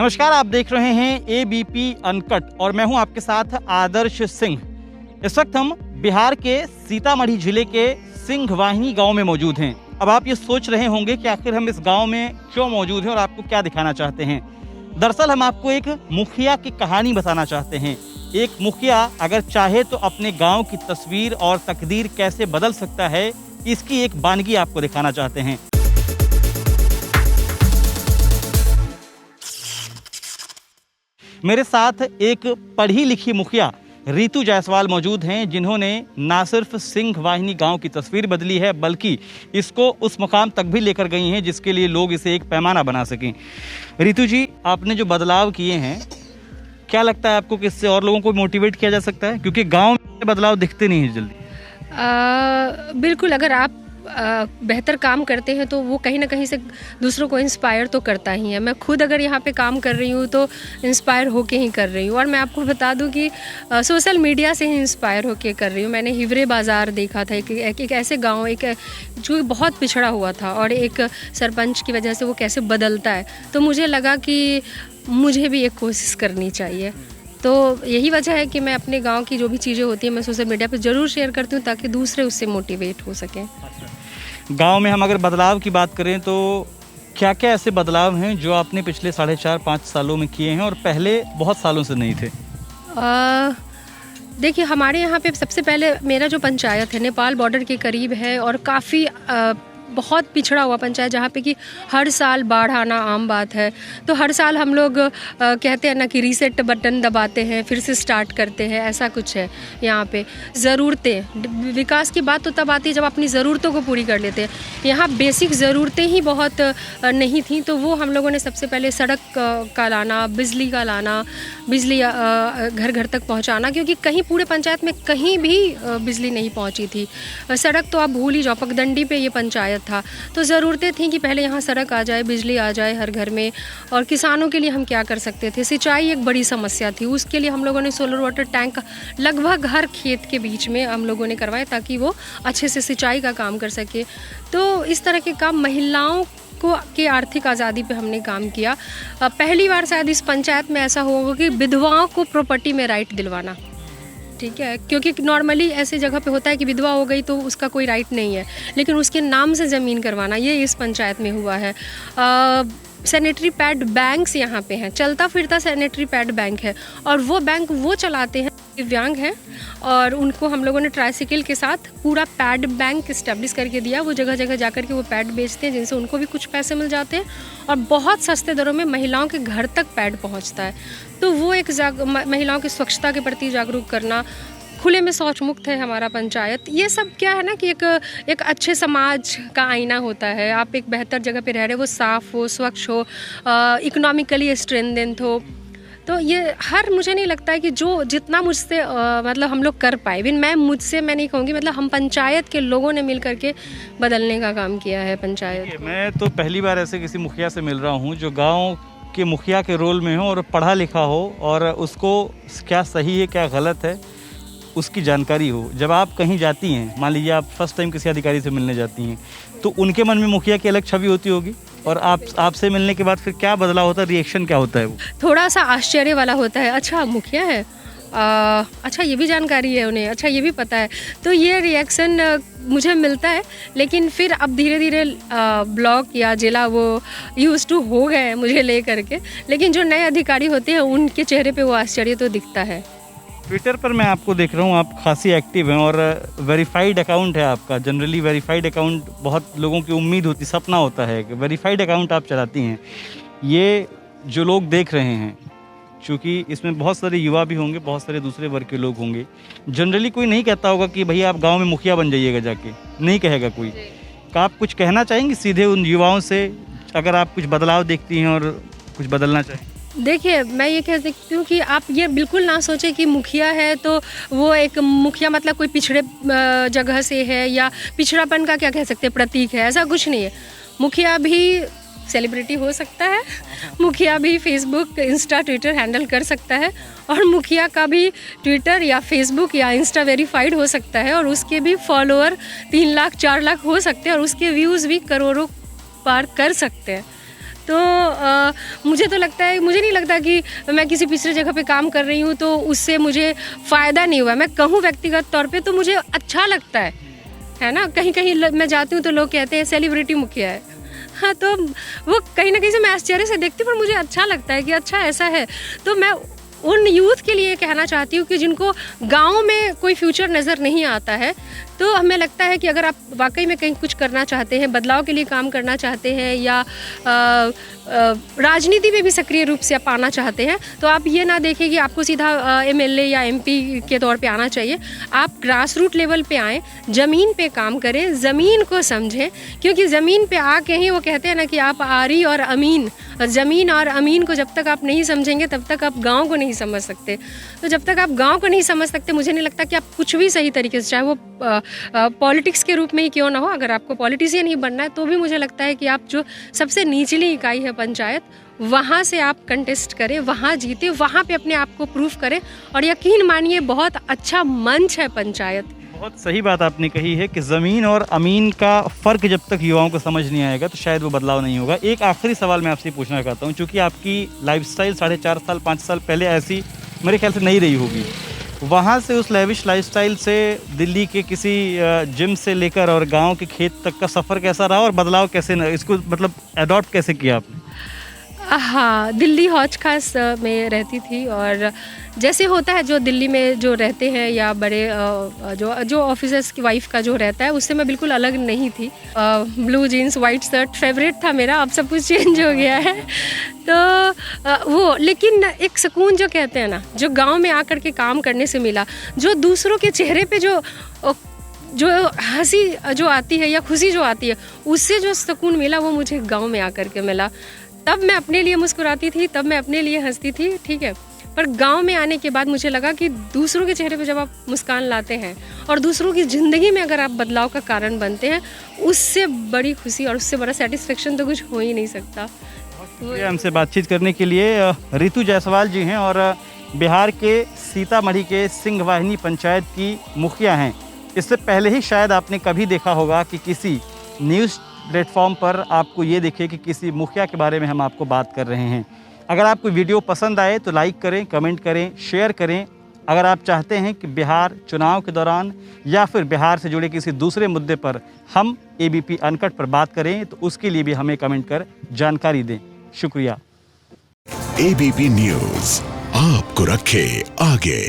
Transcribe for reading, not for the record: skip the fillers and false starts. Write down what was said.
नमस्कार, आप देख रहे हैं ABP अनकट और मैं हूं आपके साथ आदर्श सिंह। इस वक्त हम बिहार के सीतामढ़ी जिले के सिंघवाहिनी गांव में मौजूद हैं। अब आप ये सोच रहे होंगे कि आखिर हम इस गांव में क्यों मौजूद हैं और आपको क्या दिखाना चाहते हैं। दरअसल हम आपको एक मुखिया की कहानी बताना चाहते हैं। एक मुखिया अगर चाहे तो अपने गांव की तस्वीर और तकदीर कैसे बदल सकता है, इसकी एक वानगी आपको दिखाना चाहते हैं। मेरे साथ एक पढ़ी लिखी मुखिया रितु जायसवाल मौजूद हैं, जिन्होंने ना सिर्फ सिंघवाहिनी गांव की तस्वीर बदली है बल्कि इसको उस मुकाम तक भी लेकर गई हैं जिसके लिए लोग इसे एक पैमाना बना सकें। रितु जी, आपने जो बदलाव किए हैं, क्या लगता है आपको कि इससे और लोगों को मोटिवेट किया जा सकता है? क्योंकि गांव में बदलाव दिखते नहीं है जल्दी। बिल्कुल, अगर आप बेहतर काम करते हैं तो वो कहीं ना कहीं से दूसरों को इंस्पायर तो करता ही है। मैं खुद अगर यहाँ पे काम कर रही हूँ तो इंस्पायर होके ही कर रही हूँ। और मैं आपको बता दूँ कि सोशल मीडिया से ही इंस्पायर होके कर रही हूँ। मैंने हिवरे बाज़ार देखा था, एक ऐसे गांव, एक जो बहुत पिछड़ा हुआ था और एक सरपंच की वजह से वो कैसे बदलता है, तो मुझे लगा कि मुझे भी एक कोशिश करनी चाहिए। तो यही वजह है कि मैं अपने गांव की जो भी चीज़ें होती हैं मैं सोशल मीडिया पे ज़रूर शेयर करती हूँ ताकि दूसरे उससे मोटिवेट हो सकें। गांव में हम अगर बदलाव की बात करें तो क्या क्या ऐसे बदलाव हैं जो आपने पिछले 4.5-5 सालों में किए हैं और पहले बहुत सालों से नहीं थे? देखिए, हमारे यहाँ पे सबसे पहले मेरा जो पंचायत है नेपाल बॉर्डर के करीब है और काफ़ी बहुत पिछड़ा हुआ पंचायत, जहाँ पे कि हर साल बाढ़ आना आम बात है। तो हर साल हम लोग कहते हैं ना कि रीसेट बटन दबाते हैं, फिर से स्टार्ट करते हैं, ऐसा कुछ है यहाँ पे। ज़रूरतें, विकास की बात तो तब आती है जब अपनी ज़रूरतों को पूरी कर लेते हैं। यहाँ बेसिक ज़रूरतें ही बहुत नहीं थी, तो वो हम लोगों ने सबसे पहले सड़क का लाना, बिजली का लाना, बिजली घर घर तक पहुँचाना, क्योंकि कहीं पूरे पंचायत में कहीं भी बिजली नहीं पहुँची थी। सड़क तो आप भूल ही जाओ, पगडंडी पे ये पंचायत था। तो ज़रूरतें थी कि पहले यहाँ सड़क आ जाए, बिजली आ जाए हर घर में। और किसानों के लिए हम क्या कर सकते थे? सिंचाई एक बड़ी समस्या थी, उसके लिए हम लोगों ने सोलर वाटर टैंक लगभग हर खेत के बीच में हम लोगों ने करवाए ताकि वो अच्छे से सिंचाई का काम कर सके। तो इस तरह के काम, महिलाओं को की आर्थिक आज़ादी पे हमने काम किया। पहली बार शायद इस पंचायत में ऐसा होगा कि विधवाओं को प्रॉपर्टी में राइट दिलवाना, ठीक है, क्योंकि नॉर्मली ऐसे जगह पे होता है कि विधवा हो गई तो उसका कोई राइट नहीं है, लेकिन उसके नाम से ज़मीन करवाना, ये इस पंचायत में हुआ है। सैनिटरी पैड बैंक्स यहाँ पे हैं, चलता फिरता सैनिटरी पैड बैंक है, और वो बैंक वो चलाते हैं दिव्यांग हैं, और उनको हम लोगों ने ट्राइसिकल के साथ पूरा पैड बैंक इस्टेब्लिश करके दिया। वो जगह जगह जाकर के वो पैड बेचते हैं, जिनसे उनको भी कुछ पैसे मिल जाते हैं और बहुत सस्ते दरों में महिलाओं के घर तक पैड पहुंचता है। तो वो एक महिलाओं की स्वच्छता के प्रति जागरूक करना, खुले में शौच मुक्त है हमारा पंचायत। ये सब क्या है ना कि एक अच्छे समाज का आईना होता है। आप एक बेहतर जगह पे रह रहे हो, वो साफ़ हो, स्वच्छ हो, इकोनॉमिकली स्ट्रेंथेंड हो। तो ये मुझे नहीं लगता है कि जो जितना मुझसे मतलब हम लोग कर पाए, इवन मैं नहीं कहूँगी, मतलब हम पंचायत के लोगों ने मिल करके बदलने का काम किया है पंचायत। मैं तो पहली बार ऐसे किसी मुखिया से मिल रहा हूँ जो गाँव के मुखिया के रोल में हो और पढ़ा लिखा हो और उसको क्या सही है क्या गलत है उसकी जानकारी हो। जब आप कहीं जाती हैं, मान लीजिए आप फर्स्ट टाइम किसी अधिकारी से मिलने जाती हैं, तो उनके मन में मुखिया की अलग छवि होती होगी, और आपसे मिलने के बाद फिर क्या बदलाव होता है, रिएक्शन क्या होता है? वो थोड़ा सा आश्चर्य वाला होता है, अच्छा मुखिया है, अच्छा ये भी जानकारी है उन्हें, अच्छा ये भी पता है। तो ये रिएक्शन मुझे मिलता है, लेकिन फिर अब धीरे धीरे ब्लॉक या जिला वो यूज टू हो गए हैं मुझे ले करके। लेकिन जो नए अधिकारी होते हैं उनके चेहरे पे वो आश्चर्य तो दिखता है। ट्विटर पर मैं आपको देख रहा हूँ, आप खासी एक्टिव हैं और वेरीफाइड अकाउंट है आपका। जनरली वेरीफाइड अकाउंट बहुत लोगों की उम्मीद होती, सपना होता है कि वेरीफाइड अकाउंट आप चलाती हैं। ये जो लोग देख रहे हैं, चूँकि इसमें बहुत सारे युवा भी होंगे, बहुत सारे दूसरे वर्ग के लोग होंगे, जनरली कोई नहीं कहता होगा कि भैया आप गाँव में मुखिया बन जाइएगा, जाके नहीं कहेगा कोई। क्या आप कुछ कहना चाहेंगे सीधे उन युवाओं से, अगर आप कुछ बदलाव देखती हैं और कुछ बदलना चाहें? देखिए, मैं ये कह सकती हूँ कि आप ये बिल्कुल ना सोचें कि मुखिया है तो वो एक मुखिया मतलब कोई पिछड़े जगह से है या पिछड़ापन का क्या कह सकते हैं प्रतीक है, ऐसा कुछ नहीं है। मुखिया भी सेलिब्रिटी हो सकता है, मुखिया भी फेसबुक, इंस्टा, ट्विटर हैंडल कर सकता है, और मुखिया का भी ट्विटर या फेसबुक या इंस्टा वेरीफाइड हो सकता है, और उसके भी फॉलोअर 3 लाख 4 लाख हो सकते हैं, और उसके व्यूज़ भी करोड़ों पार कर सकते हैं। तो मुझे तो लगता है, मुझे नहीं लगता कि मैं किसी पिछड़ी जगह पे काम कर रही हूँ तो उससे मुझे फ़ायदा नहीं हुआ। मैं कहूँ व्यक्तिगत तौर पे तो मुझे अच्छा लगता है ना। कहीं कहीं मैं जाती हूँ तो लोग कहते हैं सेलिब्रिटी मुखिया है। हाँ, तो वो कहीं ना कहीं से मैं आश्चर्य से देखती हूँ, पर मुझे अच्छा लगता है कि अच्छा ऐसा है। तो मैं उन यूथ के लिए कहना चाहती हूँ कि जिनको गांव में कोई फ्यूचर नज़र नहीं आता है, तो हमें लगता है कि अगर आप वाकई में कहीं कुछ करना चाहते हैं, बदलाव के लिए काम करना चाहते हैं, या राजनीति में भी सक्रिय रूप से आप आना चाहते हैं, तो आप ये ना देखें कि आपको सीधा एमएलए या एमपी के तौर पे आना चाहिए। आप ग्रास रूट लेवल पे आएँ, ज़मीन पे काम करें, ज़मीन को समझें, क्योंकि ज़मीन पे आके ही वो कहते हैं ना कि आप आरी और अमीन, ज़मीन और अमीन को जब तक आप नहीं समझेंगे तब तक आप गाँव को नहीं समझ सकते। तो जब तक आप गाँव को नहीं समझ सकते, मुझे नहीं लगता कि आप कुछ भी सही तरीके से, चाहे वो पॉलिटिक्स के रूप में ही क्यों ना हो, अगर आपको पॉलिटिशियन ही बनना है तो भी मुझे लगता है कि आप जो सबसे निचली इकाई है पंचायत, वहाँ से आप कंटेस्ट करें, वहाँ जीते, वहाँ पे अपने आप को प्रूफ करें। और यकीन मानिए बहुत अच्छा मंच है पंचायत। बहुत सही बात आपने कही है कि ज़मीन और अमीन का फ़र्क जब तक युवाओं को समझ नहीं आएगा तो शायद वो बदलाव नहीं होगा। एक आखिरी सवाल मैं आपसे पूछना चाहता हूँ, चूँकि आपकी लाइफस्टाइल 4.5 साल 5 साल पहले ऐसी मेरे ख्याल से नहीं रही होगी, वहाँ से उस लेविश लाइफस्टाइल से दिल्ली के किसी जिम से लेकर और गांव के खेत तक का सफ़र कैसा रहा और बदलाव कैसे इसको मतलब अडॉप्ट कैसे किया आपने? हाँ, दिल्ली हौज खास में रहती थी, और जैसे होता है जो दिल्ली में जो रहते हैं या बड़े जो ऑफिसर्स की वाइफ का जो रहता है, उससे मैं बिल्कुल अलग नहीं थी। Blue jeans white shirt favourite था मेरा, अब सब कुछ चेंज हो गया है। तो वो लेकिन एक सुकून जो कहते हैं ना, जो गांव में आकर के काम करने से मिला, जो दूसरों के चेहरे पे जो हंसी जो आती है या खुशी जो आती है, उससे जो सुकून मिला वो मुझे गाँव में आकर के मिला। तब मैं अपने लिए मुस्कुराती थी, तब मैं अपने लिए हंसती थी, ठीक है। पर गांव में आने के बाद मुझे लगा कि दूसरों के चेहरे पे जब आप मुस्कान लाते हैं और दूसरों की ज़िंदगी में अगर आप बदलाव का कारण बनते हैं, उससे बड़ी खुशी और उससे बड़ा सेटिस्फेक्शन तो कुछ हो ही नहीं सकता। हमसे बातचीत करने के लिए रितु जायसवाल जी हैं और बिहार के सीतामढ़ी के सिंहवाहिनी पंचायत की मुखिया हैं। इससे पहले ही शायद आपने कभी देखा होगा कि किसी न्यूज़ प्लेटफॉर्म पर आपको ये दिखे कि किसी मुखिया के बारे में हम आपको बात कर रहे हैं। अगर आपको वीडियो पसंद आए तो लाइक करें, कमेंट करें, शेयर करें। अगर आप चाहते हैं कि बिहार चुनाव के दौरान या फिर बिहार से जुड़े किसी दूसरे मुद्दे पर हम एबीपी अनकट पर बात करें तो उसके लिए भी हमें कमेंट कर जानकारी दें। शुक्रिया। एबीपी न्यूज़ आपको रखे आगे।